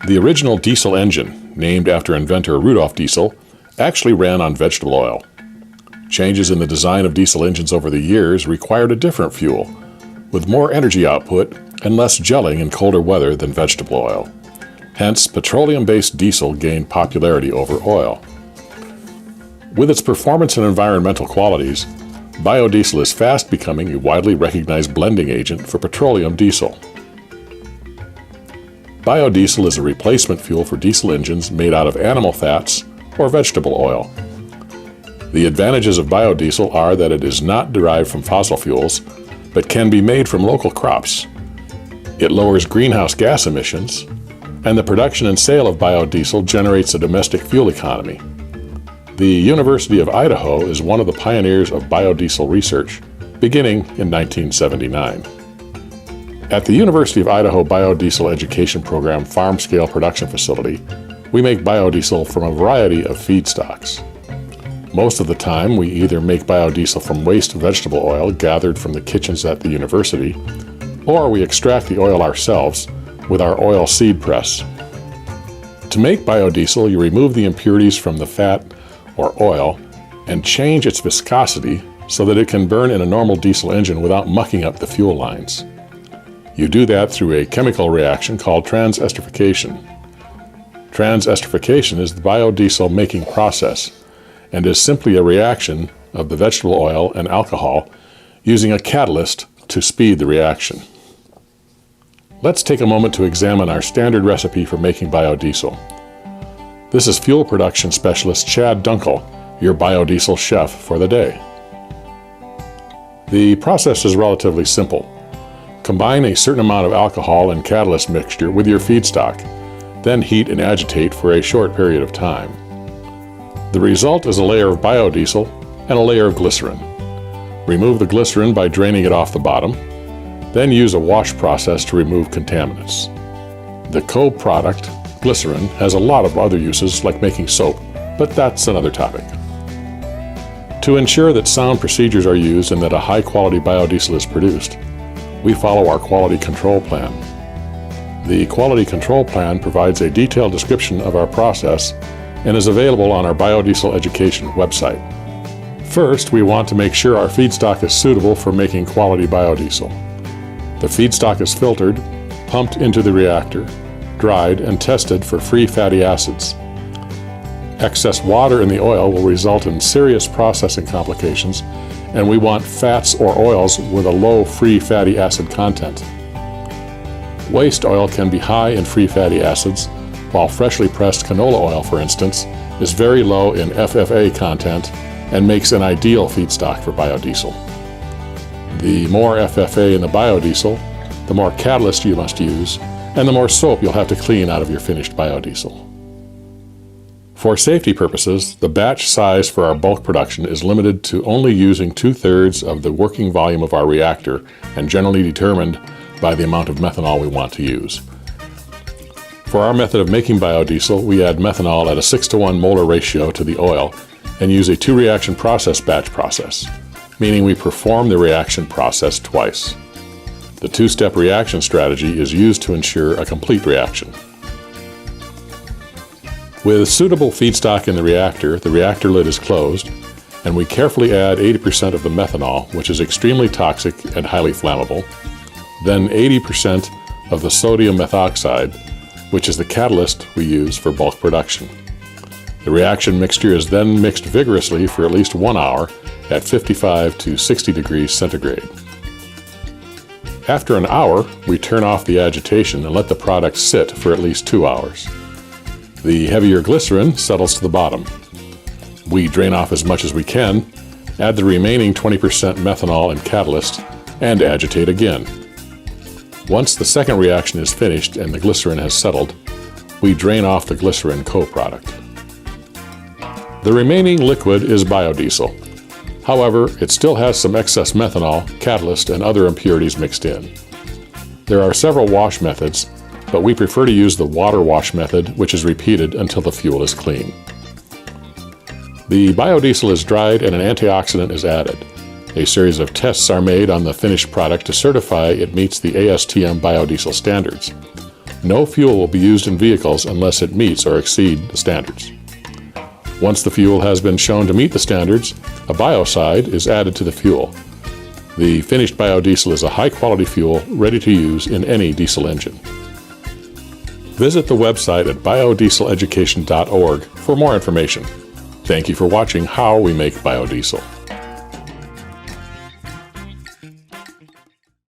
The original diesel engine, named after inventor Rudolf Diesel, actually ran on vegetable oil. Changes in the design of diesel engines over the years required a different fuel, with more energy output and less gelling in colder weather than vegetable oil. Hence, petroleum-based diesel gained popularity over oil. With its performance and environmental qualities, biodiesel is fast becoming a widely recognized blending agent for petroleum diesel. Biodiesel is a replacement fuel for diesel engines made out of animal fats or vegetable oil. The advantages of biodiesel are that it is not derived from fossil fuels, but can be made from local crops. It lowers greenhouse gas emissions, and the production and sale of biodiesel generates a domestic fuel economy. The University of Idaho is one of the pioneers of biodiesel research, beginning in 1979. At the University of Idaho Biodiesel Education Program farm-scale production facility, we make biodiesel from a variety of feedstocks. Most of the time, we either make biodiesel from waste vegetable oil gathered from the kitchens at the university, or we extract the oil ourselves with our oil seed press. To make biodiesel, you remove the impurities from the fat or oil and change its viscosity so that it can burn in a normal diesel engine without mucking up the fuel lines. You do that through a chemical reaction called transesterification. Transesterification is the biodiesel making process and is simply a reaction of the vegetable oil and alcohol using a catalyst to speed the reaction. Let's take a moment to examine our standard recipe for making biodiesel. This is fuel production specialist Chad Dunkel, your biodiesel chef for the day. The process is relatively simple. Combine a certain amount of alcohol and catalyst mixture with your feedstock, then heat and agitate for a short period of time. The result is a layer of biodiesel and a layer of glycerin. Remove the glycerin by draining it off the bottom, then use a wash process to remove contaminants. The co-product, glycerin, has a lot of other uses like making soap, but that's another topic. To ensure that sound procedures are used and that a high-quality biodiesel is produced, we follow our quality control plan. The quality control plan provides a detailed description of our process and is available on our biodiesel education website. First, we want to make sure our feedstock is suitable for making quality biodiesel. The feedstock is filtered, pumped into the reactor, dried, and tested for free fatty acids. Excess water in the oil will result in serious processing complications, and we want fats or oils with a low free fatty acid content. Waste oil can be high in free fatty acids, while freshly pressed canola oil, for instance, is very low in FFA content and makes an ideal feedstock for biodiesel. The more FFA in the biodiesel, the more catalyst you must use, and the more soap you'll have to clean out of your finished biodiesel. For safety purposes, the batch size for our bulk production is limited to only using 2/3 of the working volume of our reactor and generally determined by the amount of methanol we want to use. For our method of making biodiesel, we add methanol at a 6-to-1 molar ratio to the oil and use a 2-reaction process batch process, meaning we perform the reaction process twice. The 2-step reaction strategy is used to ensure a complete reaction. With suitable feedstock in the reactor lid is closed, and we carefully add 80% of the methanol, which is extremely toxic and highly flammable, then 80% of the sodium methoxide, which is the catalyst we use for bulk production. The reaction mixture is then mixed vigorously for at least 1 hour at 55 to 60 degrees centigrade. After an hour, we turn off the agitation and let the product sit for at least 2 hours. The heavier glycerin settles to the bottom. We drain off as much as we can, add the remaining 20% methanol and catalyst, and agitate again. Once the second reaction is finished and the glycerin has settled, we drain off the glycerin co-product. The remaining liquid is biodiesel. However, it still has some excess methanol, catalyst, and other impurities mixed in. There are several wash methods, but we prefer to use the water wash method, which is repeated until the fuel is clean. The biodiesel is dried and an antioxidant is added. A series of tests are made on the finished product to certify it meets the ASTM biodiesel standards. No fuel will be used in vehicles unless it meets or exceeds the standards. Once the fuel has been shown to meet the standards, a biocide is added to the fuel. The finished biodiesel is a high-quality fuel ready to use in any diesel engine. Visit the website at biodeaseleducation.org for more information. Thank you for watching How We Make Biodiesel.